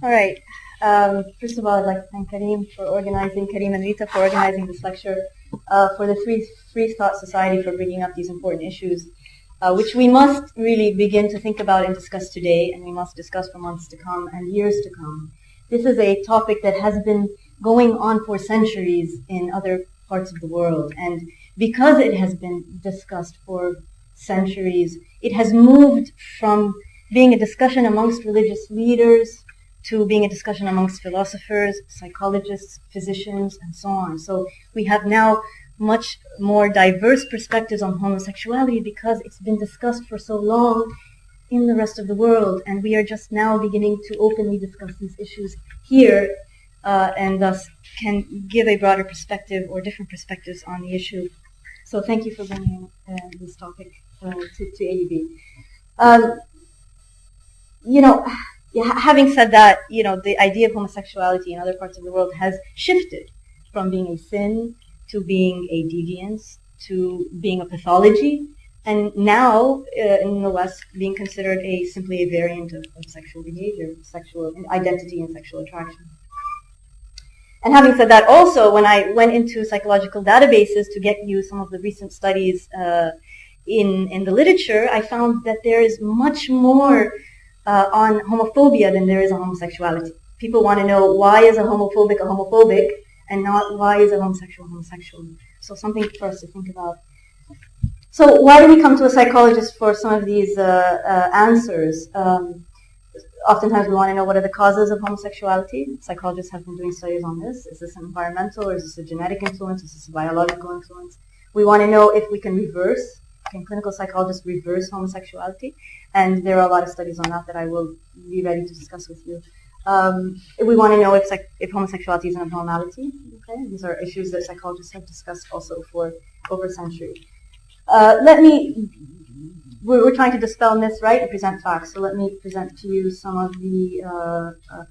All right. First of all, I'd like to thank Kareem and Rita for organizing this lecture, for the Freethought Society for bringing up these important issues, which we must really begin to think about and discuss today, and we must discuss for months to come and years to come. This is a topic that has been going on for centuries in other parts of the world, and because it has been discussed for centuries, it has moved from being a discussion amongst religious leaders to being a discussion amongst philosophers, psychologists, physicians, and so on. So we have now much more diverse perspectives on homosexuality because it's been discussed for so long in the rest of the world, and we are just now beginning to openly discuss these issues here, and thus can give a broader perspective or different perspectives on the issue. So thank you for bringing this topic to AUB. Having said that, the idea of homosexuality in other parts of the world has shifted from being a sin to being a deviance to being a pathology, and now in the West being considered simply a variant of sexual behavior, sexual identity, and sexual attraction. And having said that, also when I went into psychological databases to get you some of the recent studies in the literature, I found that there is much more on homophobia than there is on homosexuality. People want to know, why is a homophobic and not why is a homosexual homosexual. So something for us to think about. So why do we come to a psychologist for some of these answers? Oftentimes we want to know, what are the causes of homosexuality? Psychologists have been doing studies on this. Is this environmental, or is this a genetic influence? Is this a biological influence? We want to know if we can clinical psychologists reverse homosexuality? And there are a lot of studies on that I will be ready to discuss with you. We want to know if homosexuality is an abnormality. Okay? These are issues that psychologists have discussed also for over a century. We're trying to dispel myths, right, and present facts. So let me present to you some of the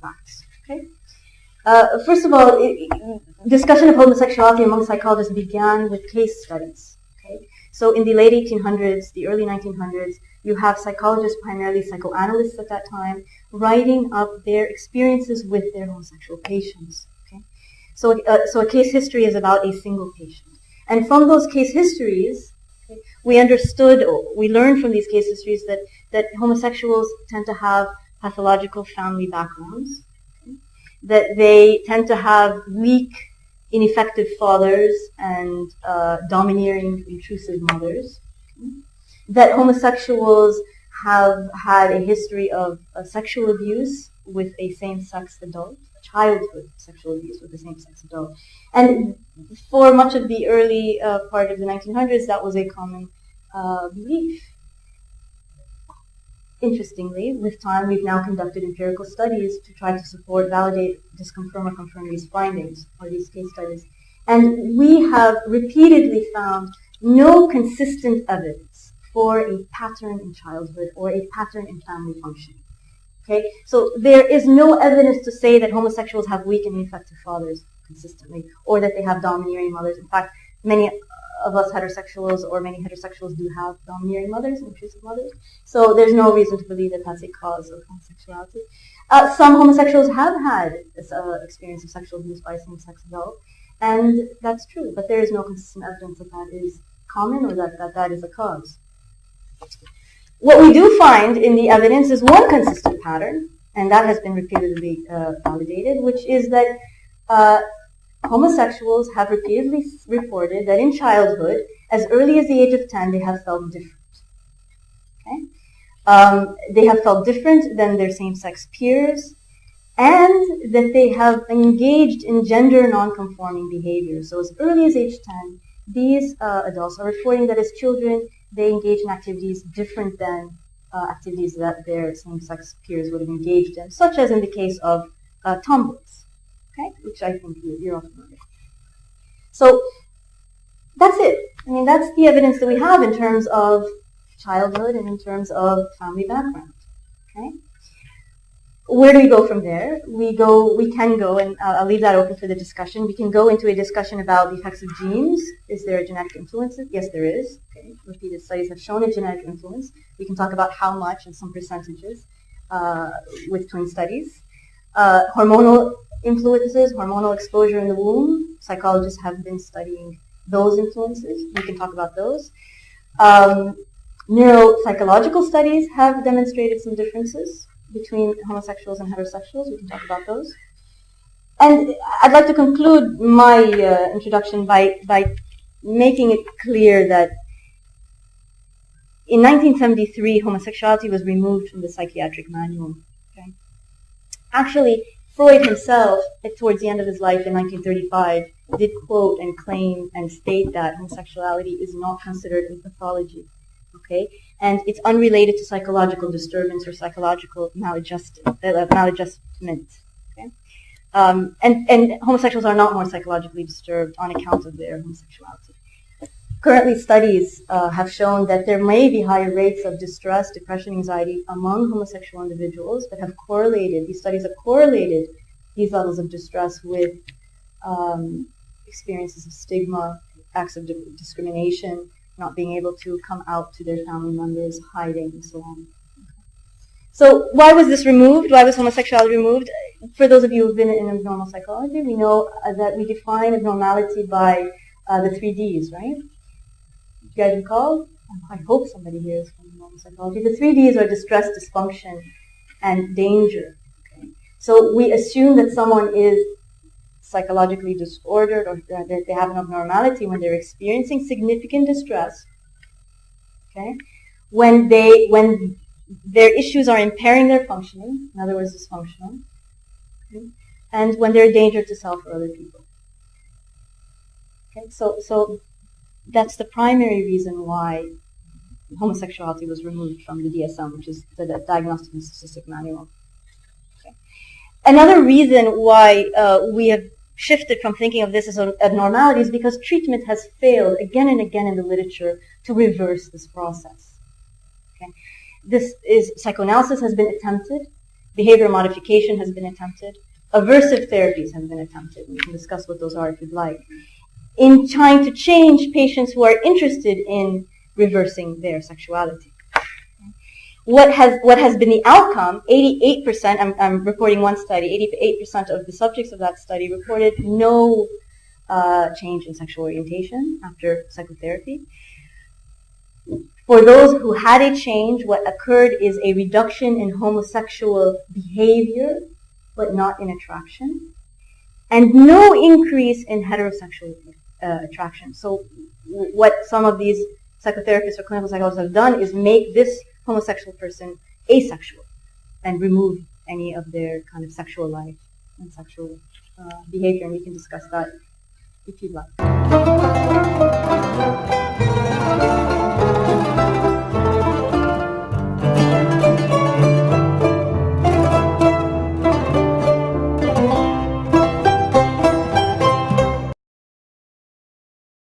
facts. Okay. First of all, discussion of homosexuality among psychologists began with case studies. Okay. So in the late 1800s, the early 1900s, you have psychologists, primarily psychoanalysts at that time, writing up their experiences with their homosexual patients. Okay? So a case history is about a single patient. And from those case histories, we learned from these case histories that homosexuals tend to have pathological family backgrounds, okay? That they tend to have weak, ineffective fathers and domineering, intrusive mothers, okay? That homosexuals have had a history of sexual abuse with a same-sex adult, childhood sexual abuse with a same-sex adult. And for much of the early part of the 1900s, that was a common belief. Interestingly, with time, we've now conducted empirical studies to try to support, validate, disconfirm, or confirm these findings, or these case studies. And we have repeatedly found no consistent evidence for a pattern in childhood or a pattern in family functioning. Okay? So there is no evidence to say that homosexuals have weak and ineffective fathers consistently, or that they have domineering mothers. In fact, many of us heterosexuals, or many heterosexuals, do have domineering mothers and intrusive mothers. So there's no reason to believe that that's a cause of homosexuality. Some homosexuals have had this experience of sexual abuse by a same-sex adult, and that's true, but there is no consistent evidence that that is common, or that is a cause. What we do find in the evidence is one consistent pattern, and that has been repeatedly validated, which is that homosexuals have repeatedly reported that in childhood, as early as the age of 10, they have felt different. Okay? They have felt different than their same-sex peers, and that they have engaged in gender non-conforming behavior. So as early as age 10, these adults are reporting that as children, they engage in activities different than activities that their same-sex peers would have engaged in, such as in the case of tomboys, okay, which I think you're all familiar with. So that's it. I mean, that's the evidence that we have in terms of childhood and in terms of family background. Okay. Where do we go from there? We can go, and I'll leave that open for the discussion. We can go into a discussion about the effects of genes. Is there a genetic influence? Yes, there is. Okay. Repeated studies have shown a genetic influence. We can talk about how much and some percentages with twin studies. Hormonal influences, hormonal exposure in the womb. Psychologists have been studying those influences. We can talk about those. Neuropsychological studies have demonstrated some differences between homosexuals and heterosexuals. We can talk about those. And I'd like to conclude my introduction by making it clear that in 1973, homosexuality was removed from the psychiatric manual. Okay? Actually, Freud himself, towards the end of his life in 1935, did quote and claim and state that homosexuality is not considered a pathology. Okay? And it's unrelated to psychological disturbance or psychological maladjustment. Okay? And homosexuals are not more psychologically disturbed on account of their homosexuality. Currently, studies have shown that there may be higher rates of distress, depression, anxiety among homosexual individuals, but have correlated, these studies have correlated these levels of distress with experiences of stigma, acts of discrimination, not being able to come out to their family members, hiding, and so on. So why was this removed? Why was homosexuality removed? For those of you who have been in abnormal psychology, we know that we define abnormality by the 3 Ds, right? Do you guys recall? I hope somebody here is from abnormal psychology. The 3 Ds are distress, dysfunction, and danger. Okay? So we assume that someone is psychologically disordered or that they have an abnormality when they're experiencing significant distress. Okay? When their issues are impairing their functioning, in other words, dysfunctional, okay? And when they're a danger to self or other people. Okay? So that's the primary reason why homosexuality was removed from the DSM, which is the Diagnostic and Statistic Manual. Okay? Another reason why we have shifted from thinking of this as an abnormality is because treatment has failed again and again in the literature to reverse this process. Okay? Psychoanalysis has been attempted, behavior modification has been attempted, aversive therapies have been attempted. We can discuss what those are if you'd like. In trying to change patients who are interested in reversing their sexuality. What has been the outcome? 88%, I'm reporting one study, 88% of the subjects of that study reported no change in sexual orientation after psychotherapy. For those who had a change, what occurred is a reduction in homosexual behavior, but not in attraction, and no increase in heterosexual attraction. So what some of these psychotherapists or clinical psychologists have done is make this homosexual person asexual and remove any of their kind of sexual life and sexual behavior, and we can discuss that if you'd like.